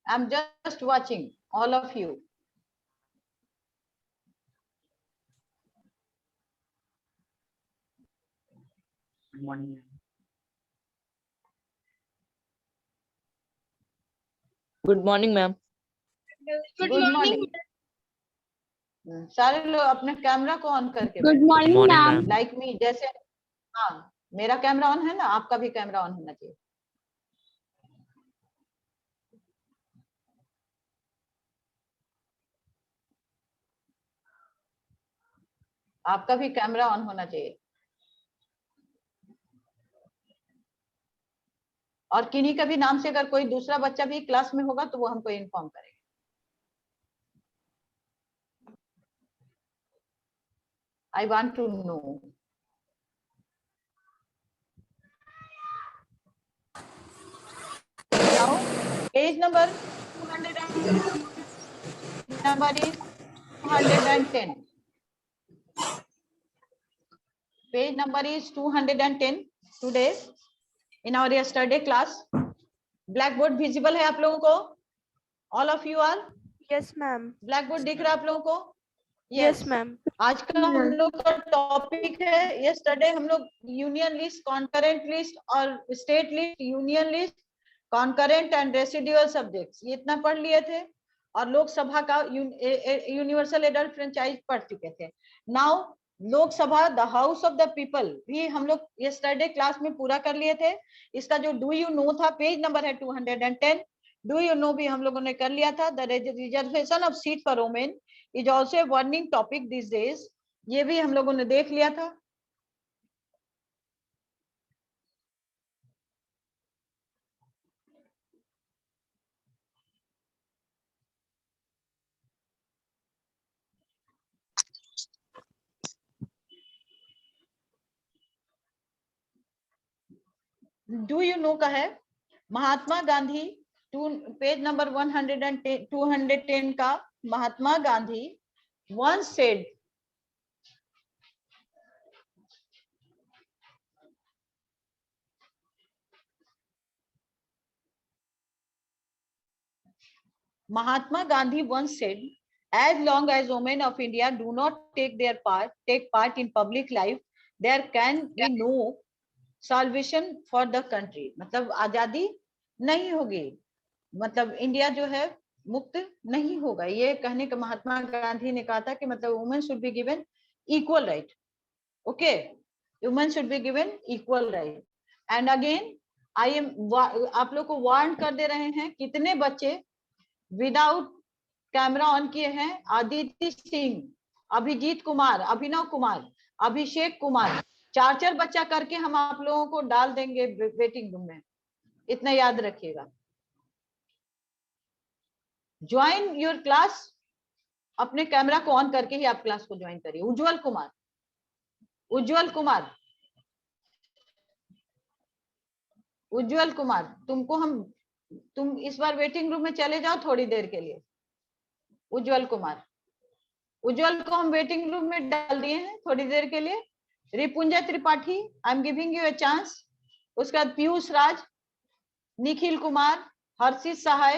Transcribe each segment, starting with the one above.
I'm just watching all of you. Good morning, ma'am. Good morning. सारे लोग अपने camera को ऑन करके good morning ma'am. Like me, जैसे हाँ मेरा कैमरा ऑन है ना, आपका भी कैमरा ऑन होना चाहिए। आपका भी कैमरा ऑन होना चाहिए। और किन्हीं का भी नाम से अगर कोई दूसरा बच्चा भी क्लास में होगा तो वो हमको इन्फॉर्म करेगा। I want to know. Now, page number 210. Page number is 210 today in our yesterday class. Blackboard visible है आप लोगों को? All of you are? Yes, ma'am. Blackboard दिख रहा है आप लोगों को? Yes, ma'am. आज का हम लोग का टॉपिक है, यस्टरडे हम लोग यूनियन लिस्ट, कॉन्करेंट लिस्ट और state list, union list, concurrent and residual subjects, ये इतना पढ़ लिए थे। और लोकसभा का यूनिवर्सल एडल्ट फ्रेंचाइज पढ़ चुके थे। Now Lok Sabha the house of the people भी हम लोग यस्टरडे क्लास में पूरा कर लिए थे। इसका जो डू यू नो था, पेज नंबर है 210, डू यू नो भी हम लोगों ने कर लिया था। The reservation of seat for women is also a warning topic this days, ये भी हम लोगों ने देख लिया था। डू यू नो का है महात्मा गांधी, पेज नंबर 110 210 का। Mahatma Gandhi once said, Mahatma Gandhi once said, as long as women of India do not take part in public life, there can be no salvation for the country. मतलब आजादी नहीं होगी, मतलब India जो है मुक्त नहीं होगा। ये कहने का महात्मा गांधी ने कहा था कि मतलब women should be given equal right. Okay, women should be given equal right. And again I am, आप लोग को वार्न कर दे रहे हैं, कितने बच्चे विदाउट कैमरा ऑन किए हैं? आदित्य सिंह, अभिजीत कुमार, अभिनव कुमार, अभिषेक कुमार, 4 बच्चा करके हम आप लोगों को डाल देंगे वेटिंग रूम में, इतना याद रखिएगा। ज्वाइन योर क्लास, अपने कैमरा को ऑन करके ही आप क्लास को ज्वाइन करिए। उज्जवल कुमार, उज्जवल कुमार, उज्जवल कुमार, तुम इस बार वेटिंग रूम में चले जाओ थोड़ी देर के लिए। उज्जवल कुमार, उज्जवल को हम वेटिंग रूम में डाल दिए हैं थोड़ी देर के लिए। रिपुंजय त्रिपाठी, आई am giving U a chance. उसके बाद पीयूष राज, निखिल कुमार, हर्षित सहाय,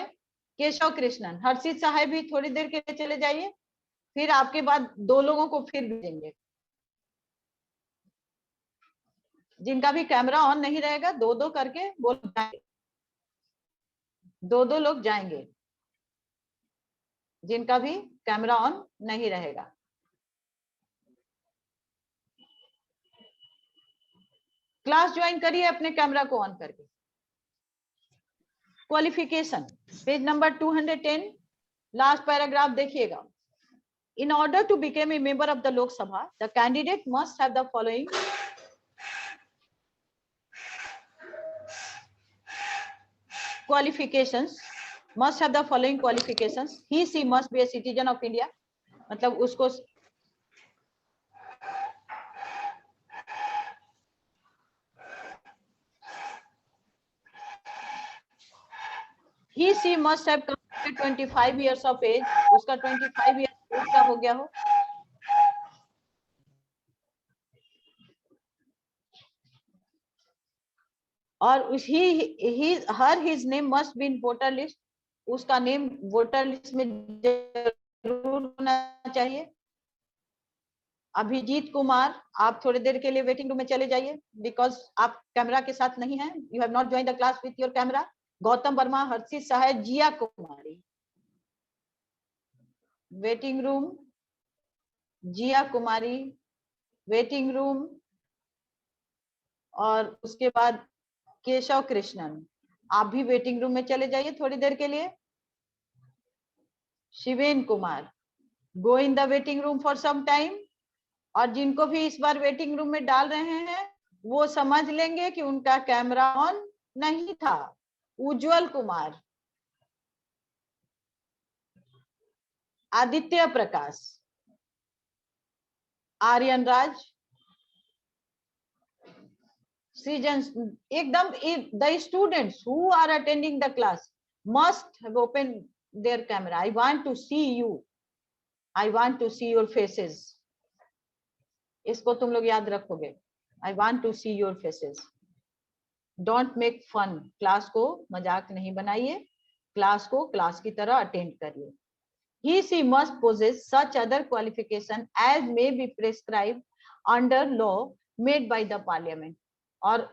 केशव कृष्णन। हर्षित सहाय भी थोड़ी देर के लिए चले जाइए, फिर आपके बाद 2 लोगों को फिर भेजेंगे। जिनका भी कैमरा ऑन नहीं रहेगा 2-2 करके बोल जाएंगे, 2-2 लोग जाएंगे जिनका भी कैमरा ऑन नहीं रहेगा। क्लास ज्वाइन करिए अपने कैमरा को ऑन करके। Qualification, page number 210, last paragraph देखिएगा। In order to become a member of the Lok Sabha, the candidate must have the following qualifications. Must have the following qualifications. He must be a citizen of India. मतलब उसको he must have completed 25 years of age. उसका 25 years age का हो गया हो। और his name must be in voter list. उसका name voter list में जरूर होना चाहिए। अभिजीत कुमार, आप थोड़ी देर के लिए वेटिंग रूम में चले जाइए, बिकॉज आप कैमरा के साथ नहीं है, you have not join the class with your camera. Gautam Verma, Harshit Sahay, Jiya Kumari, waiting room, Jiya Kumari waiting room. और उसके बाद केशव कृष्णन, आप भी वेटिंग रूम में चले जाइए थोड़ी देर के लिए। Shiven Kumar, go in the waiting room for some time. और जिनको भी इस बार वेटिंग रूम में डाल रहे हैं वो समझ लेंगे कि उनका कैमरा ऑन नहीं था। उज्जवल कुमार, आदित्य प्रकाश, आर्यन राज, सृजन, एकदम the students who are attending the class must have open their camera. I want to see you, I want to see your faces. इसको तुम लोग याद रखोगे, I want to see your faces. Don't make fun, class को मजाक नहीं बनाइए, class को क्लास की तरह अटेंड करिए। He she must possess such other qualification as may be prescribed under law made by the parliament। और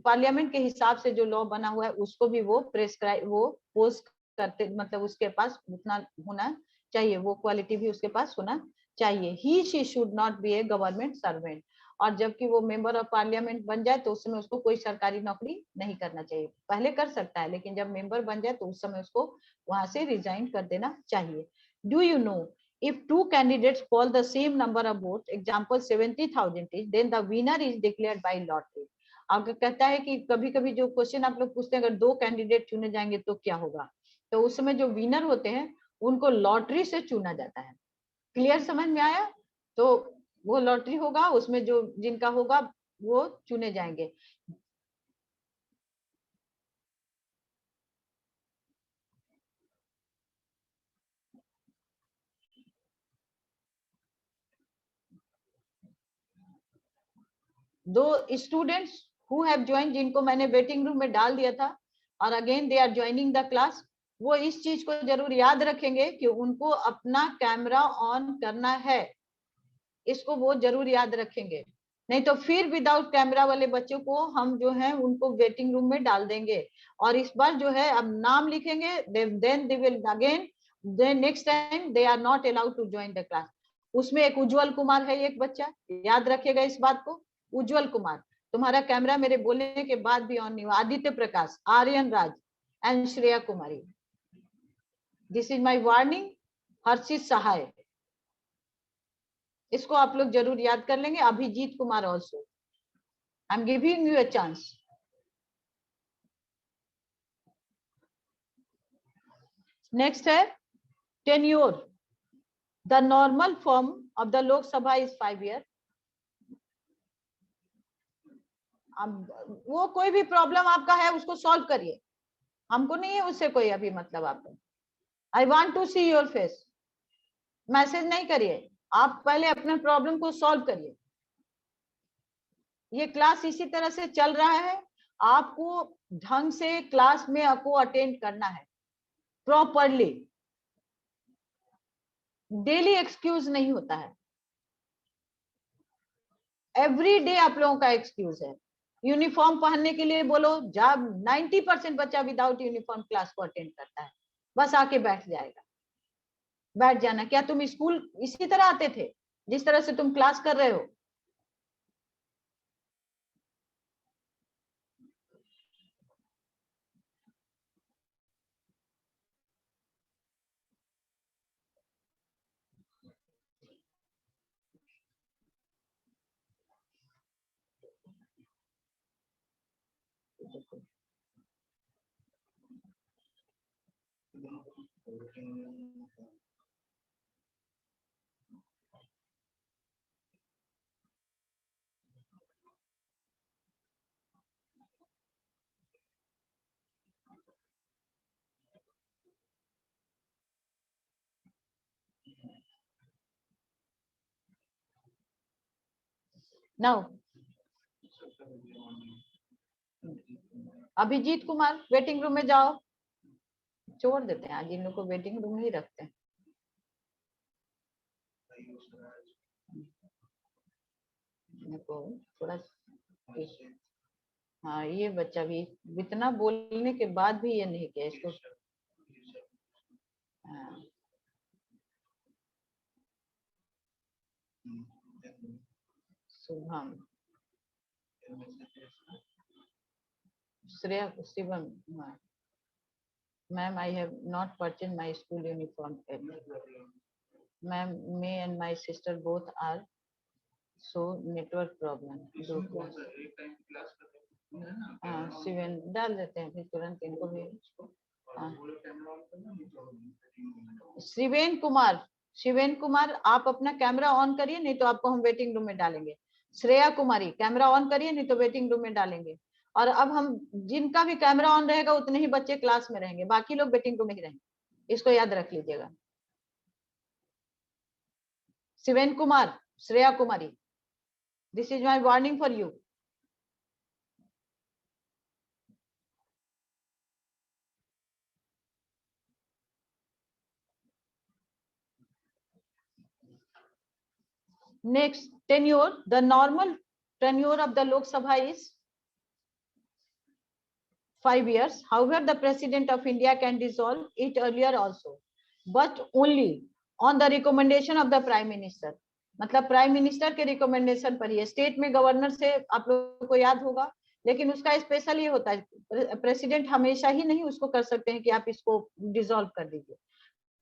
पार्लियामेंट के हिसाब से जो लॉ बना हुआ है उसको भी वो प्रेस्क्राइब, वो पोस्ट करते, मतलब उसके पास उतना होना चाहिए, वो क्वालिटी भी उसके पास होना चाहिए। He she should not be a government servant। और जबकि वो मेंबर ऑफ पार्लियामेंट बन जाए तो उस समय उसको कोई सरकारी नौकरी नहीं करना चाहिए, पहले कर सकता है लेकिन जब मेंबर बन जाए तो उस समय उसको वहां से रिजाइन कर देना चाहिए। Do you know if two candidates poll the same number of votes, example 70,000 is, then the winner is declared by lottery। अगर कहता है कि कभी कभी जो क्वेश्चन आप लोग पूछते हैं अगर 2 कैंडिडेट चुने जाएंगे तो क्या होगा, तो उस समय जो विनर होते हैं उनको लॉटरी से चुना जाता है। क्लियर, समझ में आया? तो वो लॉटरी होगा, उसमें जो जिनका होगा वो चुने जाएंगे। दो स्टूडेंट्स हु हैव ज्वाइन, जिनको मैंने वेटिंग रूम में डाल दिया था और again they are joining the class, वो इस चीज को जरूर याद रखेंगे कि उनको अपना कैमरा ऑन करना है, इसको वो जरूर याद रखेंगे। नहीं तो फिर विदाउट कैमरा वाले बच्चों को हम जो है उनको वेटिंग रूम में डाल देंगे और इस बार जो है अब नाम लिखेंगे, then they will again, then next time they are not allowed to join the class. उसमें एक उज्जवल कुमार है, एक बच्चा, याद रखिएगा इस बात को। उज्जवल कुमार, तुम्हारा कैमरा मेरे बोलने के बाद भी ऑन नहीं हुआ। Aditya Prakash, Aryan Raj and Shreya Kumari, this is my warning. Harshit Sahay, इसको आप लोग जरूर याद कर लेंगे। Abhijeet Kumar also, I am giving you a chance. Next है tenure. The normal form of the Lok Sabha is 5 year. अब वो कोई भी प्रॉब्लम आपका है उसको सॉल्व करिए, हमको नहीं है उससे कोई अभी मतलब। आपको I want to see your face, message नहीं करिए, आप पहले अपने प्रॉब्लम को सॉल्व करिए। ये क्लास इसी तरह से चल रहा है, आपको ढंग से क्लास में आपको अटेंड करना है प्रॉपरली। डेली एक्सक्यूज नहीं होता है, एवरी डे आप लोगों का एक्सक्यूज है। यूनिफॉर्म पहनने के लिए बोलो, जब 90% बच्चा विदाउट यूनिफॉर्म क्लास को अटेंड करता है, बस आके बैठ जाएगा। बैठ जाना, क्या तुम स्कूल इसी तरह आते थे जिस तरह से तुम क्लास कर रहे हो? Now Abhijit Kumar waiting room में जाओ, छोड़ देते हैं, आज इन लोग को वेटिंग रूम ही रखते हैं। देखो थोड़ा, हाँ ये बच्चा भी इतना बोलने के बाद भी ये नहीं किया इसको। हाँ। Shubham, Shreya, Shivam, ma'am I have not purchase my school uniform yet. Ma'am, me and my sister both are so network problem. हाँ शिवेन डाल देते हैं फिर तुरंत इनको भी। शिवेन कुमार, शिवेन कुमार आप अपना कैमरा ऑन करिए, नहीं तो आपको हम वेटिंग रूम में डालेंगे। श्रेया कुमारी कैमरा ऑन करिए, नहीं तो वेटिंग रूम में डालेंगे। और अब हम जिनका भी कैमरा ऑन रहेगा उतने ही बच्चे क्लास में रहेंगे, बाकी लोग वेटिंग रूम में ही रहेंगे, इसको याद रख लीजिएगा। Shiven Kumar, Shreya Kumari, this is my warning for you. Next, tenure. The normal tenure of the Lok Sabha is 5 years. However, the President of India can dissolve it earlier also, but only on the recommendation of the Prime Minister. मतलब prime minister के recommendation पर ही। State में governor से आप लोगों को याद होगा, लेकिन उसका स्पेशल ये होता है, प्रेसिडेंट हमेशा ही नहीं उसको कर सकते हैं कि आप इसको डिसॉल्व कर दीजिए।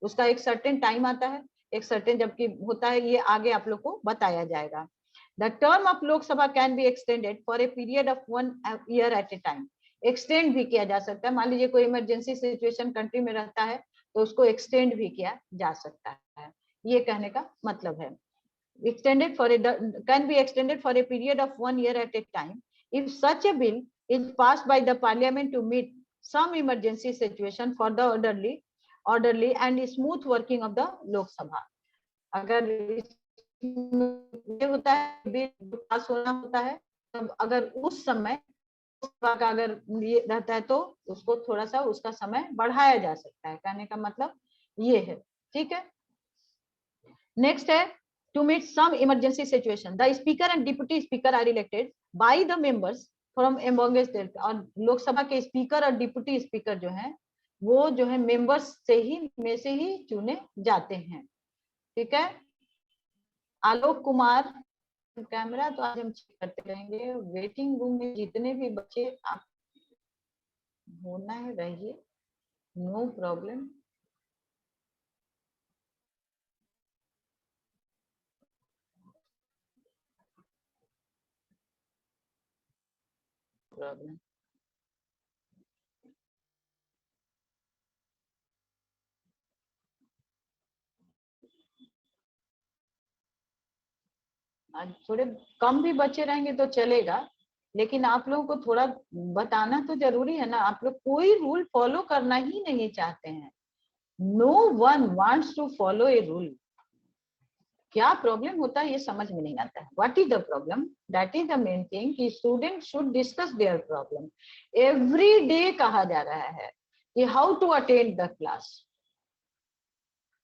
उसका एक सर्टेन टाइम आता है, एक सर्टेन जबकि होता है, ये आगे आप लोग को बताया जाएगा। The term of Lok Sabha can be extended for a period of 1 year at a time. Extend भी किया जा सकता है, मान लीजिए कोई इमरजेंसी सिचुएशन कंट्री में रहता है तो उसको एक्सटेंड भी किया जा सकता है, ये कहने का मतलब है। Extended for a can be extended for a period of 1 year at a time if such a bill is passed by the parliament to meet some emergency situation for the orderly and smooth working of the Lok Sabha. अगर ये होता है bill pass होना होता है, तब अगर उस समय का अगर ये रहता है तो उसको थोड़ा सा उसका समय बढ़ाया जा सकता है, कहने का मतलब ये है। ठीक है, नेक्स्ट है to meet some emergency situation, the speaker and deputy speaker are elected by the members from amongst them। और लोकसभा के स्पीकर और डिप्टी स्पीकर जो हैं वो जो है मेंबर्स से ही में से ही चुने जाते हैं। ठीक है, आलोक कुमार कैमरा तो आज हम चेक करते रहेंगे। वेटिंग रूम में जितने भी बच्चे आप होना है रहिए, नो प्रॉब्लम। प्रॉब्लम आज थोड़े कम भी बच्चे रहेंगे तो चलेगा, लेकिन आप लोगों को थोड़ा बताना तो जरूरी है ना। आप लोग कोई रूल फॉलो करना ही नहीं चाहते हैं। No one wants to follow a rule. क्या प्रॉब्लम होता है ये समझ में नहीं आता है। What is the problem? That is the main thing कि student should discuss their problem. Every day कहा जा रहा है कि how to attend the class,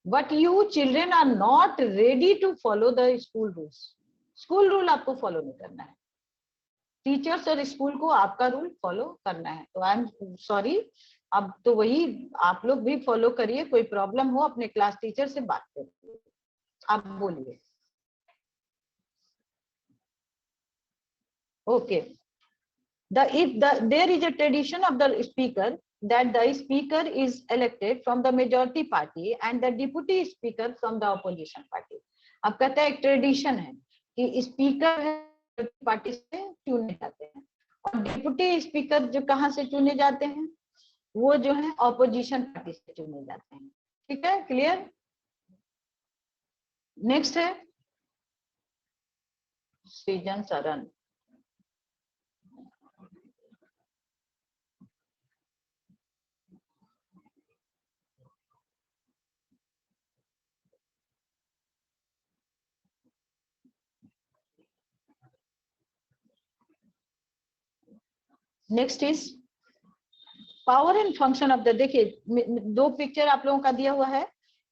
but you children are not ready to follow the school rules. School rule आपको follow नहीं करना है, टीचर्स और स्कूल को आपका रूल फॉलो करना है। तो आई एम सॉरी, अब तो वही आप लोग भी फॉलो करिए। कोई प्रॉब्लम हो अपने क्लास टीचर से बात करिए। आप बोलिए। Okay, there is a tradition of the speaker that the speaker is elected from the majority party and the deputy speaker from the opposition party। अब कहते हैं एक ट्रेडिशन है कि स्पीकर पार्टी से चुने जाते हैं और डिप्टी स्पीकर जो कहाँ से चुने जाते हैं, वो जो है ऑपोजिशन पार्टी से चुने जाते हैं। ठीक है, क्लियर? नेक्स्ट है सृजन Saran. Next is power and function of the, देखिए दो पिक्चर आप लोगों का दिया हुआ है।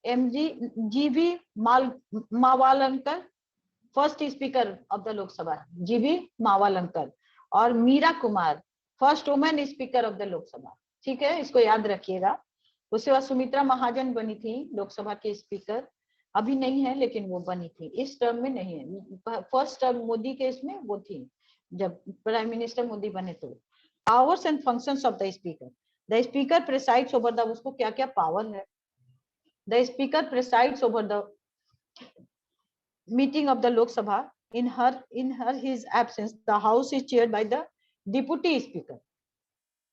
GV Mavalankar first speaker of the Lok Sabha, GV Mavalankar, और Meera Kumar first women speaker of the Lok Sabha. ठीक है, इसको याद रखिएगा। उसके बाद सुमित्रा महाजन बनी थी लोकसभा के स्पीकर, अभी नहीं है लेकिन वो बनी थी, इस टर्म में नहीं है। फर्स्ट टर्म मोदी के इसमें वो थी, जब प्राइम मिनिस्टर मोदी बने तो। Powers and functions of the speaker presides over the, उसको क्या क्या पावर है। The speaker presides over the meeting of the Lok Sabha. In his absence, the house is chaired by the deputy speaker.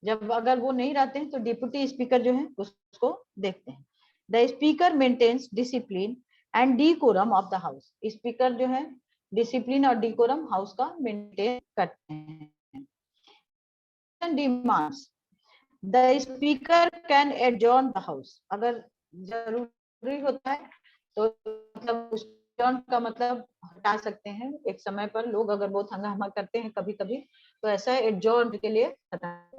जब अगर वो नहीं रहते हैं तो डिप्टी स्पीकर जो है उसको देखते हैं। The speaker maintains discipline and decorum of the house. Speaker जो है डिसिप्लिन और डिकोरम हाउस का मेंटेन करते हैं। Demands, the speaker can adjourn the house. अगर जरूरी होता है तो मतलब का मतलब हटा सकते हैं एक समय पर। लोग अगर बहुत हंगामा करते हैं कभी कभी तो ऐसा एडजॉर्न के लिए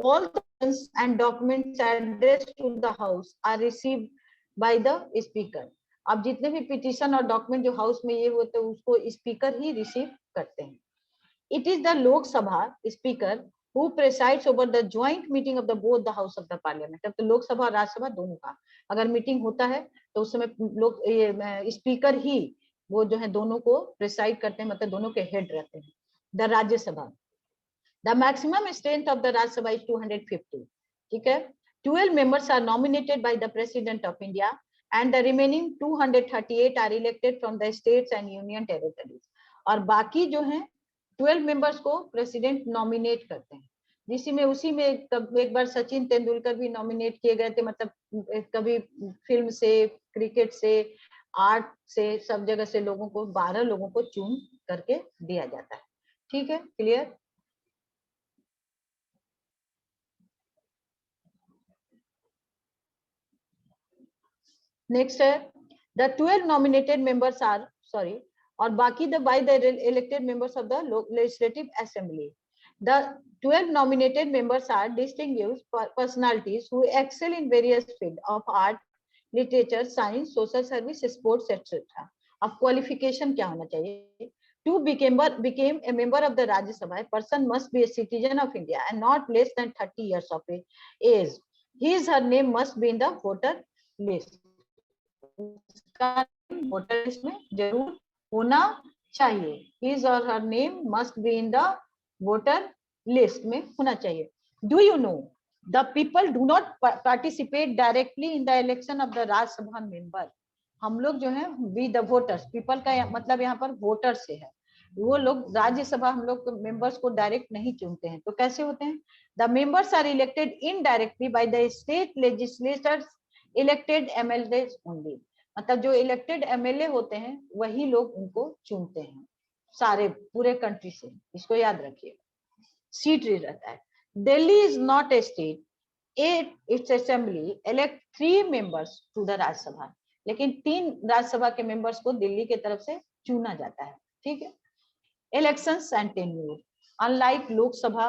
all and documents addressed to the house are received by the speaker. अब जितने भी पिटीशन और डॉक्यूमेंट जो हाउस में ये होते हैं उसको स्पीकर ही रिसीव करते हैं। It is the Lok Sabha speaker who presides over the joint meeting of the both the house of the parliament। अब तो लोकसभा और राज्यसभा दोनों का अगर मीटिंग होता है तो उस समय लोग स्पीकर ही वो जो है दोनों को प्रिसाइड करते हैं, मतलब दोनों के हेड रहते हैं। The Rajya Sabha, the maximum strength of the Rajya Sabha is 250। ठीक है, 12 members are nominated by the president of India and the remaining 238 are elected from the states and union territories। और बाकी जो है 12 मेंबर्स को प्रेसिडेंट नॉमिनेट करते हैं, जिसी में उसी में एक बार सचिन तेंदुलकर भी नॉमिनेट किए गए थे, मतलब कभी फिल्म से, क्रिकेट से, आर्ट से, सब जगह से लोगों को 12 लोगों को चुन करके दिया जाता है। ठीक है, क्लियर। नेक्स्ट है the 12 nominated members are sorry और बाकी the by the elected members of the legislative assembly. The 12 nominated members are distinguished personalities who excel in various fields of art, literature, science, social service, sports, etc. अब qualification क्या होना चाहिए? To become a member of the Rajya Sabha, a person must be a citizen of India and not less than 30 years of age. His her name must be in the voter list. Voter list में जरूर होना चाहिए। His or her name must be in the voter list में होना चाहिए। Do you know the people do not participate directly in the election of the Rajya Sabha member. हम लोग जो है वी द वोटर्स, पीपल का मतलब यहाँ पर वोटर से है, वो लोग राज्यसभा हम लोग मेंबर्स को डायरेक्ट नहीं चुनते हैं। तो कैसे होते हैं? The members are elected indirectly by the state legislators elected MLA only. मतलब जो इलेक्टेड एमएलए होते हैं वही लोग उनको चुनते हैं सारे पूरे कंट्री से, इसको याद रखिए। सीट रहता है। Delhi is not a state, it's assembly elect 3 members to the Rajya Sabha, लेकिन 3 राज्यसभा के मेंबर्स को दिल्ली की तरफ से चुना जाता है। ठीक है। Elections and tenure, unlike Lok Sabha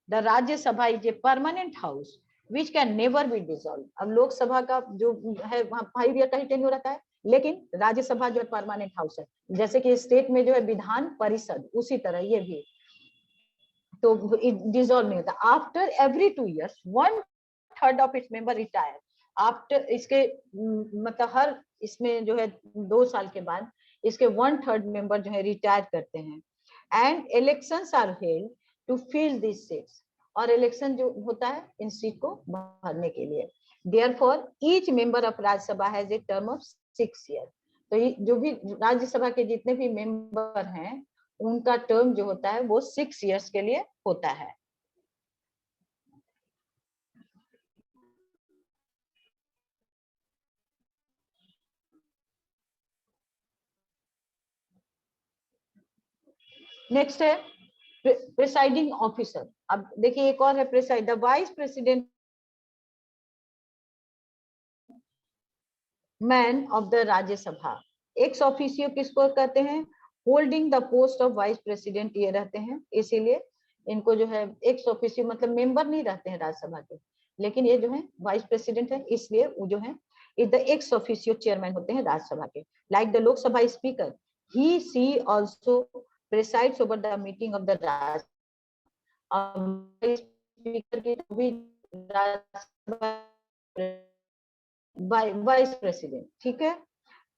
the Rajya Sabha is a permanent house which can never be dissolve. अब लोकसभा का जो है वहां 5 ईयर का ही टेन्योर रहता है, लेकिन राज्यसभा जो है परमानेंट हाउस है, जैसे कि स्टेट में जो है विधान परिषद, उसी तरह ये भी तो डिसॉल्व नहीं होता। After every 2 years 1/3 of its member retire. After इसके मतलब हर इसमें जो है 2 साल के बाद इसके 1/3 मेंबर जो है रिटायर करते हैं। And elections are held to fill this seats, और इलेक्शन जो होता है इन सीट को भरने के लिए। Therefore each member of Rajya Sabha has a term of 6 years। तो जो भी राज्यसभा के जितने भी मेंबर हैं उनका टर्म जो होता है वो 6 years के लिए होता है। नेक्स्ट है प्रिसाइडिंग ऑफिसर। अब देखिए एक और है preside, the vice president man of the Rajya Sabha. Ex officio किसको कहते हैं? Holding the post of vice president ये रहते हैं, इसीलिए इनको जो है एक्स ऑफिसियो मतलब मेंबर नहीं रहते हैं राज्यसभा के, लेकिन ये जो है वाइस प्रेसिडेंट है, इसलिए वो जो है is the ex officio chairman होते हैं राज्यसभा के। Like the Lok Sabha speaker, he she also presides over the meeting of the Rajya Sabha speaker की भी राज्यसभा वाइस प्रेसिडेंट, ठीक है,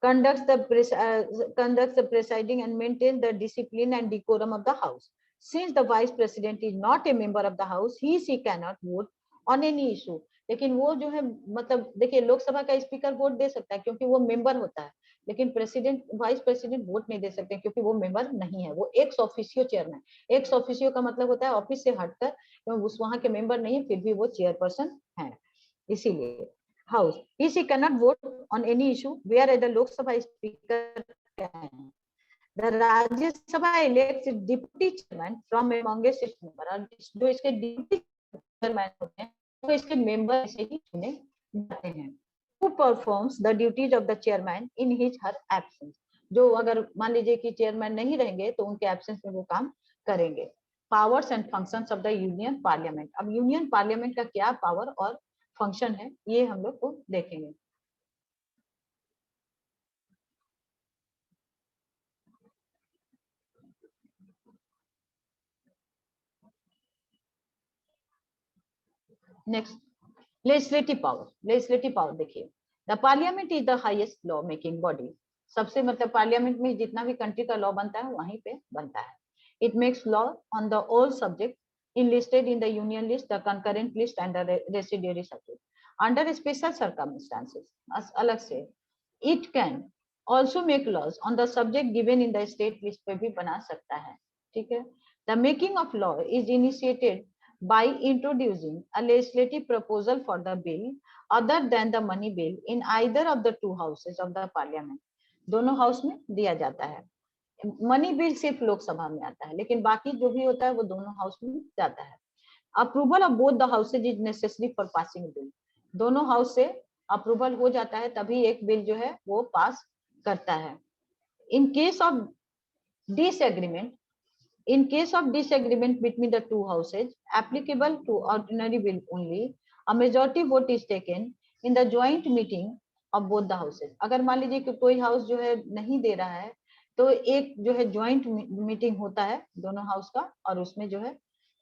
conducts the presiding and maintains the discipline and decorum of the house. Since the vice president is not a member of the house, she cannot vote on any issue. लेकिन वो जो है मतलब देखिए लोकसभा का speaker vote दे सकता है क्योंकि वो मेंबर होता है, लेकिन प्रेसिडेंट वाइस प्रेसिडेंट वोट नहीं दे सकते क्योंकि वो मेंबर नहीं है, वो x officio chairman. Ex officio का मतलब होता है ऑफिस से हटकर, उस वहां के मेंबर नहीं है फिर भी वो चेयरपर्सन है, इसीलिए house. He cannot vote on any issue, whereas the Lok Sabha speaker can. The Rajya Sabha elects its deputy chairman from among its members. और जो इसके deputy chairman होते हैं वो इसके मेंबर से ही चुने जाते हैं। Who performs the duties of the chairman in his her absence? जो अगर मान लीजिए कि चेयरमैन नहीं रहेंगे तो उनके एब्सेंस में वो काम करेंगे। Powers and functions of the Union Parliament. अब यूनियन पार्लियामेंट का क्या पावर और फंक्शन है ये हम लोग को देखेंगे। Next, legislative power. Legislative power देखिए, the parliament is the highest law making body. सबसे मतलब पार्लियामेंट में जितना भी कंट्री का लॉ बनता है वहीं पे बनता है। It makes law on the all subject enlisted in the union list, the concurrent list and the residuary subject under special circumstances। अलग से it can also make laws on the subject given in the state list पे भी बना सकता है, ठीक है। The making of law is initiated by introducing a legislative proposal for the bill other than the money bill in either of the two houses of the parliament। दोनों house में दिया जाता है। मनी बिल सिर्फ लोकसभा में आता है, लेकिन बाकी जो भी होता है वो दोनों हाउस में जाता है। Approval of both the houses is necessary for passing bill. दोनों हाउस से अप्रूवल हो जाता है तभी एक बिल जो है वो पास करता है। इन case of disagreement, in case of disagreement between the two houses applicable to ordinary bill only, a majority vote is taken in the joint meeting of both the houses। अगर मान लीजिए कि कोई हाउस जो है नहीं दे रहा है तो एक जो है ज्वाइंट मीटिंग होता है दोनों हाउस का और उसमें जो है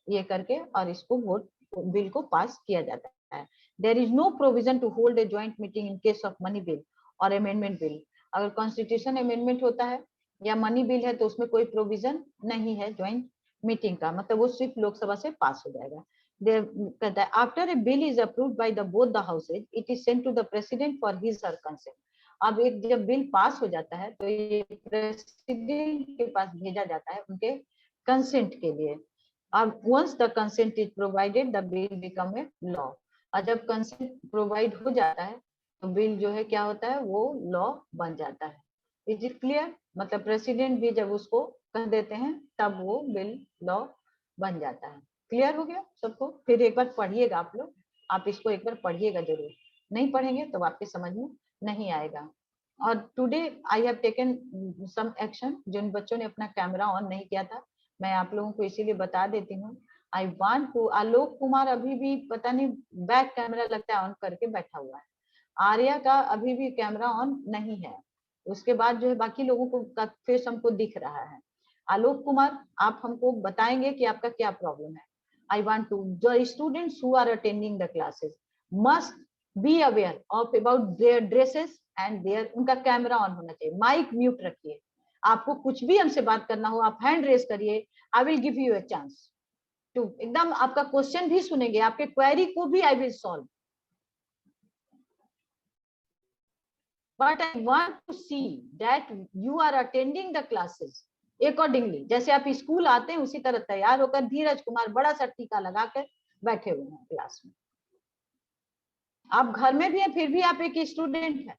ये करके और इसको वोट बिल को पास किया जाता है। There is no provision to hold a joint meeting in case of money bill और अमेंडमेंट बिल। अगर कॉन्स्टिट्यूशन अमेंडमेंट होता है या मनी बिल है तो उसमें कोई प्रोविजन नहीं है ज्वाइंट मीटिंग का, मतलब वो सिर्फ लोकसभा से पास हो जाएगा। कहता है after a bill is approved by the both the houses it is sent to the president for his her consent. अब एक जब बिल पास हो जाता है तो ये प्रेसिडेंट के पास भेजा जाता है उनके कंसेंट के लिए। अब once the consent is provided the bill become a law। और जब कंसेंट प्रोवाइड हो जाता है तो बिल जो है क्या होता है वो लॉ बन जाता है। Is it clear? मतलब प्रेसिडेंट भी जब उसको कह देते हैं तब वो बिल लॉ बन जाता है। क्लियर हो गया सबको? फिर एक बार पढ़िएगा आप लोग, आप इसको एक बार पढ़िएगा जरूर, नहीं पढ़ेंगे तो आपके समझ में नहीं आएगा। और today I have taken some action, जिन बच्चों ने अपना कैमरा ऑन नहीं किया था मैं आप लोगों को इसीलिए बता देती हूँ। आई वांट टू, आलोक कुमार अभी भी पता नहीं बैक कैमरा लगता है ऑन करके बैठा हुआ है। आर्या का अभी भी कैमरा ऑन नहीं है, उसके बाद जो है बाकी लोगों को का फेस हमको दिख रहा है। आलोक कुमार आप हमको बताएंगे कि आपका क्या प्रॉब्लम है। I want to, the students who are attending the classes must be aware of about their dresses and their, उनका कैमरा ऑन होना चाहिए, माइक म्यूट रखिए। आपको कुछ भी हमसे बात करना हो आप हैंड रेज करिए, I will give you a chance to, एकदम आपका क्वेश्चन भी सुनेंगे, आपके क्वेरी को भी I will solve. But I want to see that you are attending the classes accordingly। जैसे आप स्कूल आते हैं उसी तरह तैयार होकर धीरज कुमार बड़ा सा टीका लगाकर बैठे हुए हैं क्लास में। आप घर में भी हैं फिर भी आप एक स्टूडेंट हैं,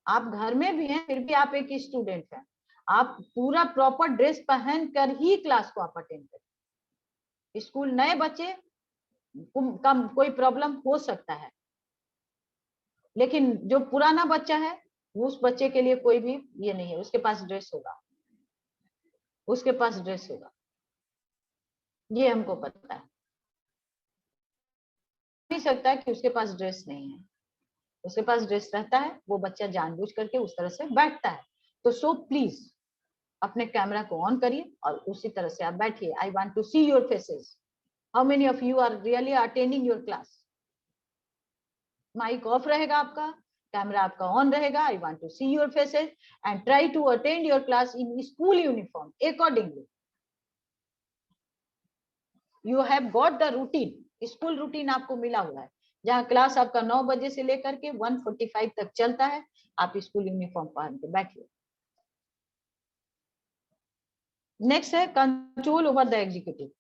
आप घर में भी हैं फिर भी आप एक स्टूडेंट हैं। आप पूरा प्रॉपर ड्रेस पहन कर ही क्लास को आप अटेंड करें। स्कूल नए बच्चे का कोई प्रॉब्लम हो सकता है, लेकिन जो पुराना बच्चा है उस बच्चे के लिए कोई भी ये नहीं है, उसके पास ड्रेस होगा, उसके पास ड्रेस होगा, ये हमको पता है। नहीं सकता कि उसके पास ड्रेस नहीं है, उसके पास ड्रेस रहता है, वो बच्चा जानबूझ करके उस तरह से बैठता है। तो सो प्लीज अपने कैमरा को ऑन करिए और उसी तरह से आप बैठिए। I want to see your faces, how many of you are really attending your class. Mic off रहेगा आपका, कैमरा आपका ऑन रहेगा। I want to see your faces and try to attend your class in school uniform accordingly. You have got the routine, school routine आपको मिला हुआ है, जहाँ class आपका 9 बजे से लेकर के 1:45 तक चलता है। आप स्कूल यूनिफॉर्म पहन के बैठिए। नेक्स्ट है control over the executive.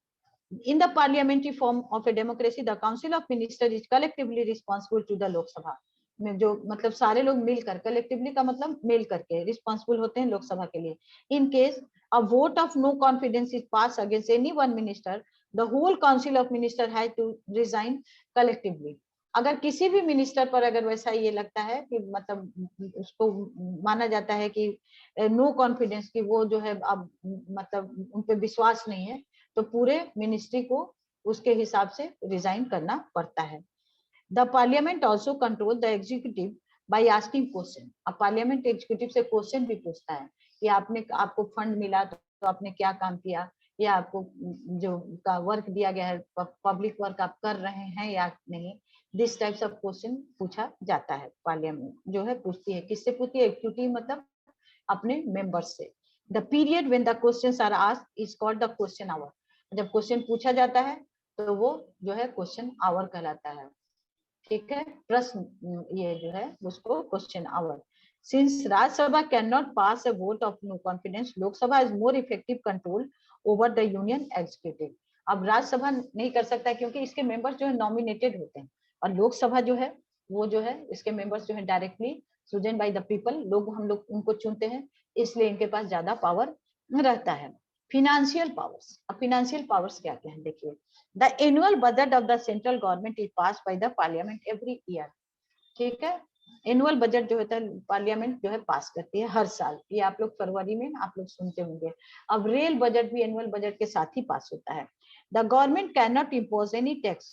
In the parliamentary form of a democracy, the Council of Ministers is collectively responsible to the Lok Sabha. में जो मतलब सारे लोग मिलकर, कलेक्टिवली का मतलब मिल करके रिस्पॉन्सिबल होते हैं लोकसभा के लिए। In case a vote of no confidence is pass against any one minister, the whole council of minister has to resign collectively. अगर किसी भी मिनिस्टर पर अगर वैसा ये लगता है कि मतलब उसको माना जाता है कि नो कॉन्फिडेंस, की वो जो है अब मतलब उन पे विश्वास नहीं है, तो पूरे मिनिस्ट्री को उसके हिसाब से रिजाइन करना पड़ता है। The parliament also control the executive by asking question. अब पार्लियामेंट एग्जीक्यूटिव से क्वेश्चन भी पूछता है कि आपको फंड मिला तो आपने क्या काम किया, या आपको जो का वर्क दिया गया है पब्लिक वर्क आप कर रहे हैं या नहीं। दिस टाइप्स ऑफ क्वेश्चन पूछा जाता है। पार्लियामेंट जो है पूछती है, किससे पूछती है? एग्जीक्यूटिव मतलब अपने मेंबर्स से। The period when the questions are asked is called the question hour. जब क्वेश्चन पूछा जाता है तो वो जो है क्वेश्चन आवर कहलाता है। ठीक है, प्रश्न ये जो है उसको question hour. Since Rajya Sabha can not pass a vote of no confidence, Lok Sabha is more effective control over the union executive. अब राज्यसभा नहीं कर सकता क्योंकि इसके मेंबर्स जो है नॉमिनेटेड होते हैं, और लोकसभा जो है वो जो है इसके मेंबर्स जो है directly chosen by the people, हम लोग उनको चुनते हैं, इसलिए इनके पास ज्यादा पावर रहता है। Financial powers. अब फिनेंशियल पावर्स क्या क्या है देखिए। The annual budget of the central government is pass bye the parliament every year. ठीक है, एनुअल बजट जो होता है पार्लियामेंट जो है पास करती है हर साल। ये आप लोग फरवरी में आप लोग सुनते होंगे। अब रेल बजट भी एनुअल बजट के साथ ही पास होता है। The government can not impose any tax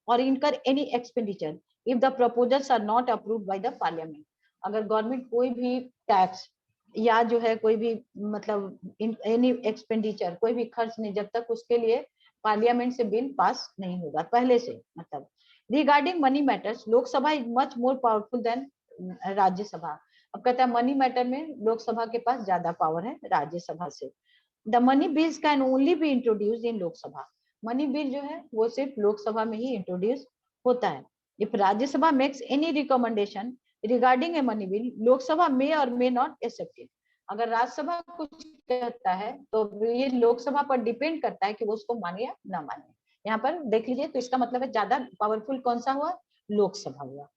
और incur any expenditure if the proposals are not approved by the parliament. अगर गवर्नमेंट कोई भी टैक्स या जो है कोई भी मतलब एनी एक्सपेंडिचर, कोई भी खर्च नहीं, जब तक उसके लिए पार्लियामेंट से बिल पास नहीं होगा पहले से। मतलब regarding money matters, Lok Sabha is much more powerful than Rajya Sabha. अब कहता है मनी मैटर में लोकसभा के पास ज्यादा पावर है राज्यसभा से। The money bills can only be introduce in Lok Sabha. Money bill जो है वो सिर्फ लोकसभा में ही इंट्रोड्यूस होता है। If Rajya Sabha makes any recommendation regarding a money bill, Lok Sabha may और मे नॉट एक्सेप्ट इट। अगर राज्यसभा कुछ कहता है तो ये लोकसभा पर डिपेंड करता है कि वो उसको माने या ना माने। यहाँ पर देख लीजिए, तो इसका मतलब है ज्यादा पावरफुल कौन सा हुआ? लोकसभा हुआ।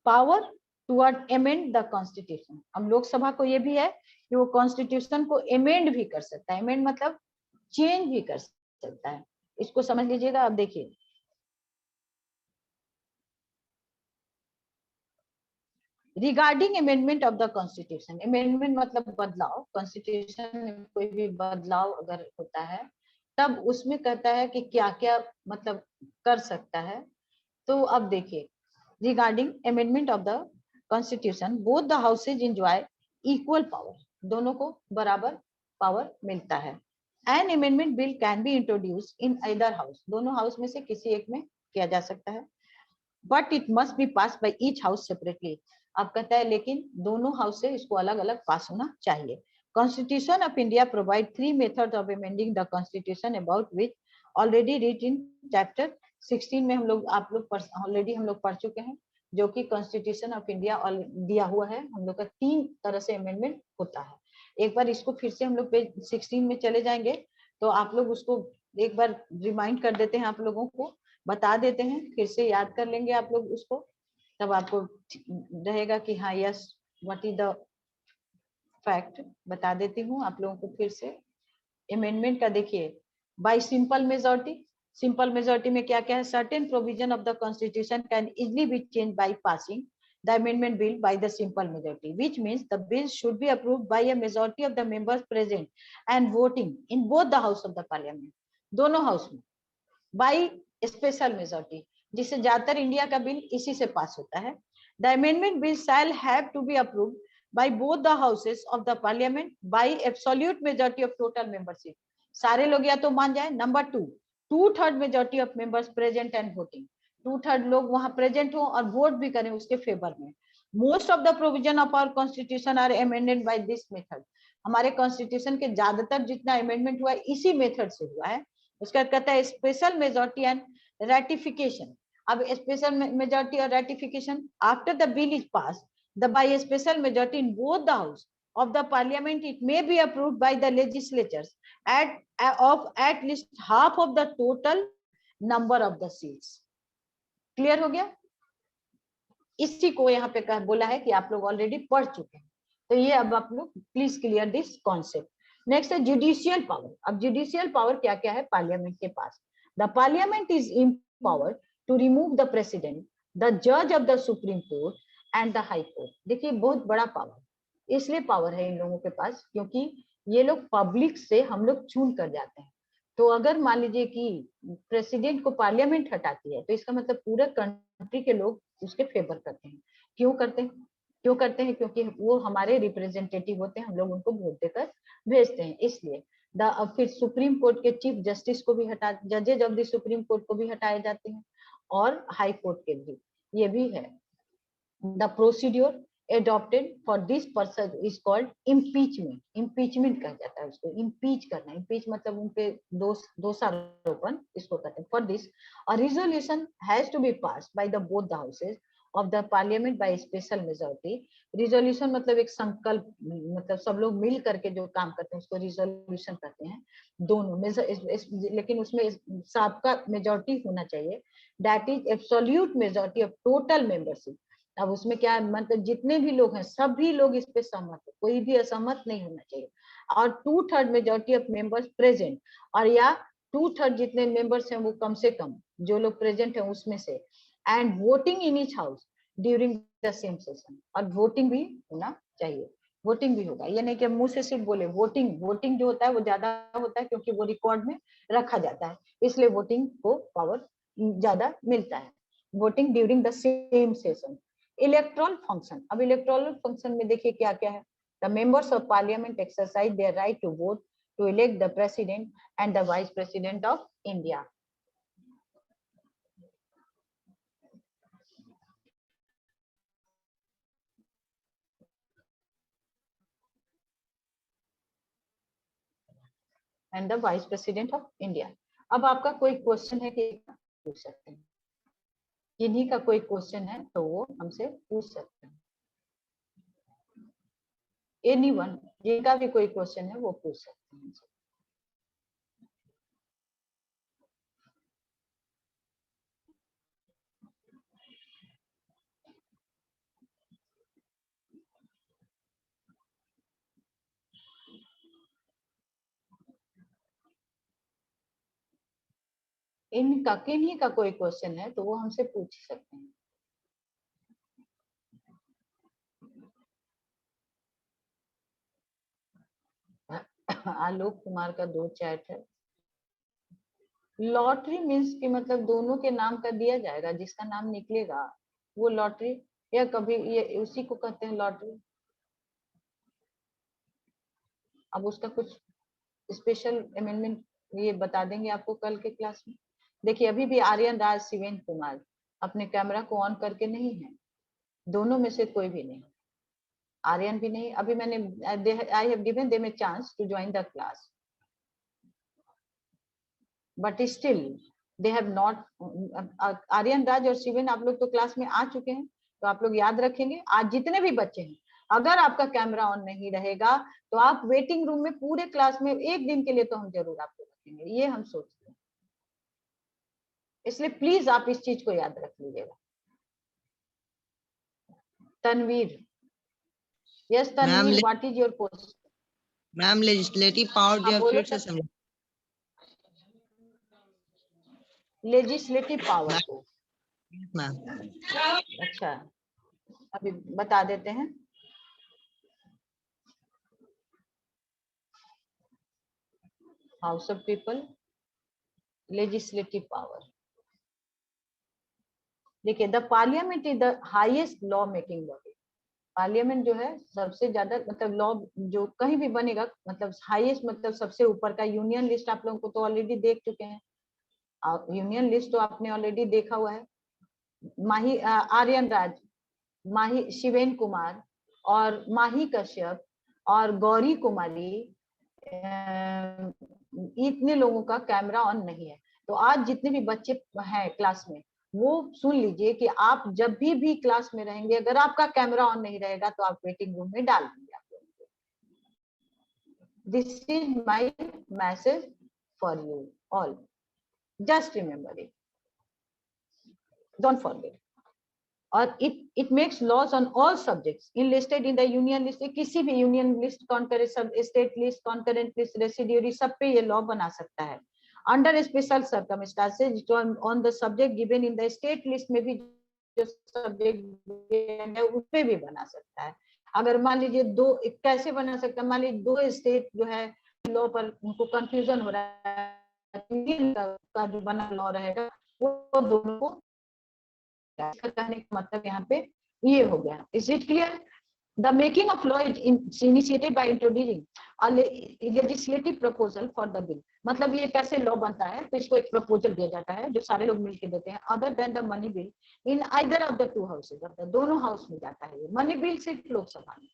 Power toward amend the constitution. अब लोकसभा को ये भी है कि वो कॉन्स्टिट्यूशन को अमेंड भी कर सकता है। अमेंड मतलब चेंज भी कर सकता है, इसको समझ लीजिएगा। अब देखिए, regarding amendment of the constitution. Amendment मतलब बदलाव, कॉन्स्टिट्यूशन में कोई भी बदलाव अगर होता है तब उसमें कहता है कि क्या क्या मतलब कर सकता है। तो अब देखिए, regarding amendment of the constitution, both the houses enjoy equal power. दोनों को बराबर पावर मिलता है। An amendment bill can be introduce in either house. दोनों हाउस में से किसी एक में किया जा सकता है। But it must be pass by each house separately. अब कहता है लेकिन दोनों हाउस से इसको अलग अलग पास होना चाहिए। Constitution of India provide 3 methods of amending the constitution about which already read in chapter 16 में हम लोग आप लोग ऑलरेडी हम लोग पढ़ चुके हैं, जो कि कॉन्स्टिट्यूशन ऑफ इंडिया दिया हुआ है। हम लोग का 3 तरह से अमेंडमेंट होता है। एक बार इसको फिर से हम लोग पेज 16 में चले जाएंगे तो आप लोग उसको एक बार रिमाइंड कर देते हैं, आप लोगों को बता देते हैं, फिर से याद कर लेंगे आप लोग उसको, तब आपको रहेगा कि हाँ yes what is the fact. बता देती हूँ आप लोगों को फिर से। अमेंडमेंट का देखिए, bye simple majority. Simple majority में क्या क्या है? Certain provision of the constitution can easily be change by passing the amendment bill by the simple majority, which means the bill should be approved by a majority of the members present and voting in both the house of the parliament। दोनों house में। by special majority, जिससे ज्यादातर India का bill इसी से pass होता है। The amendment bill shall have to be approved by both the houses of the parliament by absolute majority of total membership. सारे लोग या तो मान जाए। Number 2, 2/3 majority of members present and voting, 2/3 लोग वहां प्रेजेंट हो और वोट भी करें उसके फेवर में। Most of the provision of our constitution are amended by this method. हमारे कॉन्स्टिट्यूशन के ज्यादातर जितना अमेंडमेंट हुआ है इसी मेथड से हुआ है। उसका कहता है स्पेशल मेजोरिटी एंड रेटिफिकेशन। अब स्पेशल मेजोरिटी और ratification, after the bill is pass by a special majority in both the house of the parliament, it may be approved by the legislatures at least half of the total number of the seats. Clear हो गया? इसी को यहाँ पे बोला है कि आप लोग ऑलरेडी पढ़ चुके हैं, तो ये अब आप लोग please clear this concept. Next है जुडिशियल पावर। अब जुडिशियल पावर क्या क्या है पार्लियामेंट के पास? The parliament is empowered to remove the president, the judge of the supreme court and the high court. देखिए बहुत बड़ा पावर, इसलिए पावर है इन लोगों के पास क्योंकि ये लोग पब्लिक से हम लोग चुन कर जाते हैं। तो अगर मान लीजिए कि प्रेसिडेंट को पार्लियामेंट हटाती है तो इसका मतलब पूरे कंट्री के लोग उसके फेवर करते हैं। क्यों करते हैं? क्यों करते हैं? क्योंकि वो हमारे रिप्रेजेंटेटिव होते हैं, हम लोग उनको वोट देकर भेजते हैं, इसलिए। फिर सुप्रीम कोर्ट के चीफ जस्टिस को भी हटा, जजेज ऑफ द सुप्रीम कोर्ट को भी हटाए जाते हैं और हाई कोर्ट के भी, ये भी है। The procedure adopted for this person is called impeachment. impeachment कहा जाता है उसको, impeach करना। impeach मतलब उनके दोषारोपण, इसको कहते हैं। for this a resolution has to be passed by the both the houses of the parliament by special majority. resolution मतलब एक संकल्प, मतलब सब लोग मिल करके जो काम करते हैं उसको resolution कहते हैं। दोनों लेकिन उसमें सबका मेजोरिटी होना चाहिए। that is absolute majority of total membership. अब उसमें क्या है, मतलब जितने भी लोग हैं सभी लोग इस पे सहमत है, कोई भी असहमत नहीं होना चाहिए। और 2/3 मेजोरिटी ऑफ मेंबर्स प्रेजेंट, और या 2/3 जितने मेंबर्स हैं वो कम से कम जो लोग प्रेजेंट हैं उसमें से, and voting in each house during the same session. और वोटिंग भी होना चाहिए, वोटिंग भी होगा। ये नहीं कि मुंह से सिर्फ बोले। वोटिंग जो होता है वो ज्यादा होता है क्योंकि वो रिकॉर्ड में रखा जाता है, इसलिए वोटिंग को पावर ज्यादा मिलता है। Voting during the same session. Electoral function. अब इलेक्ट्रल फंक्शन में देखिए क्या क्या है। The members of parliament exercise their right to vote to elect the president and the vice president of India. And the vice president of India. अब आपका कोई question है कि पूछ सकते हैं, किन्हीं का कोई क्वेश्चन है तो वो हमसे पूछ सकते हैं। एनीवन, जिनका भी कोई क्वेश्चन है वो पूछ सकते हैं। इनका किन्हीं का कोई क्वेश्चन है तो वो हमसे पूछ सकते हैं। आलोक कुमार का 2 चैट है। लॉटरी मीन्स कि मतलब दोनों के नाम का दिया जाएगा, जिसका नाम निकलेगा वो लॉटरी, या कभी ये उसी को कहते हैं लॉटरी। अब उसका कुछ स्पेशल अमेंडमेंट ये बता देंगे आपको कल के क्लास में। देखिए अभी भी आर्यन राज शिवेंद्र कुमार अपने कैमरा को ऑन करके नहीं है, दोनों में से कोई भी नहीं, आर्यन भी नहीं। अभी मैंने I have given them a chance to join the class but still they have not. Aryan Raj और शिवेन आप लोग तो क्लास में आ चुके हैं, तो आप लोग याद रखेंगे आज जितने भी बच्चे हैं, अगर आपका कैमरा ऑन नहीं रहेगा तो आप वेटिंग रूम में पूरे क्लास में एक दिन के लिए तो हम जरूर आपको रखेंगे, ये हम सोचते हैं। इसलिए प्लीज आप इस चीज को याद रख लीजिएगा। Tanvir, yes Tanvir, what is your question? Ma'am legislative power जो है फिर से समझ। लेजिस्लेटिव पावर को मैम अच्छा अभी बता देते हैं। House of people, legislative power. देखिए, the parliament is the highest law making body. Parliament जो है सबसे ज्यादा मतलब लॉ जो कहीं भी बनेगा, मतलब हाईएस्ट मतलब सबसे ऊपर का। यूनियन लिस्ट आप लोगों को तो ऑलरेडी देख चुके हैं, यूनियन लिस्ट तो आपने ऑलरेडी देखा हुआ है। माही आर्यन राज, माही शिवेन कुमार और माही कश्यप और गौरी कुमारी, इतने लोगों का कैमरा ऑन नहीं है। तो आज जितने भी बच्चे हैं क्लास में, वो सुन लीजिए कि आप जब भी क्लास में रहेंगे, अगर आपका कैमरा ऑन नहीं रहेगा तो आप वेटिंग रूम में डाल देंगे आप लोगों को। This is my message for you all, just remember it, don't forget. और it makes laws on all subjects enlisted in the union list. किसी भी यूनियन लिस्ट, कॉन्करेंट, सब state list, concurrent list, residuary, सब पे ये law बना सकता है। Under special circumstances on the subject given in the state list में भी जो सब्जेक्ट है उस पे भी बना सकता है। अगर मान लीजिए दो, कैसे बना सकता है, मान लीजिए दो स्टेट जो है लॉ पर उनको कंफ्यूजन हो रहा है, यूनियन का जो बना लॉ रहेगा वो दोनों को, कहने का मतलब यहाँ पे ये हो गया। Is it clear? The making of law is initiated by introducing a legislative proposal for the bill। मतलब ये कैसे लॉ बनता है, तो इसको एक प्रपोजल दिया जाता है जो सारे लोग मिलकर देते हैं। Other than the money bill in either of the two houses, दोनों हाउस में जाता है। मनी बिल सिर्फ लोकसभा में।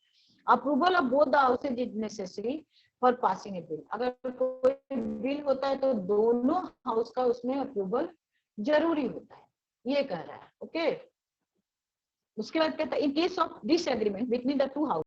Approval of both the houses is necessary for passing A bill. अगर कोई बिल होता है तो दोनों हाउस का उसमें अप्रूवल जरूरी होता है, ये कह रहा है। ओके, उसके बाद कहता है इन case of disagreement between the two house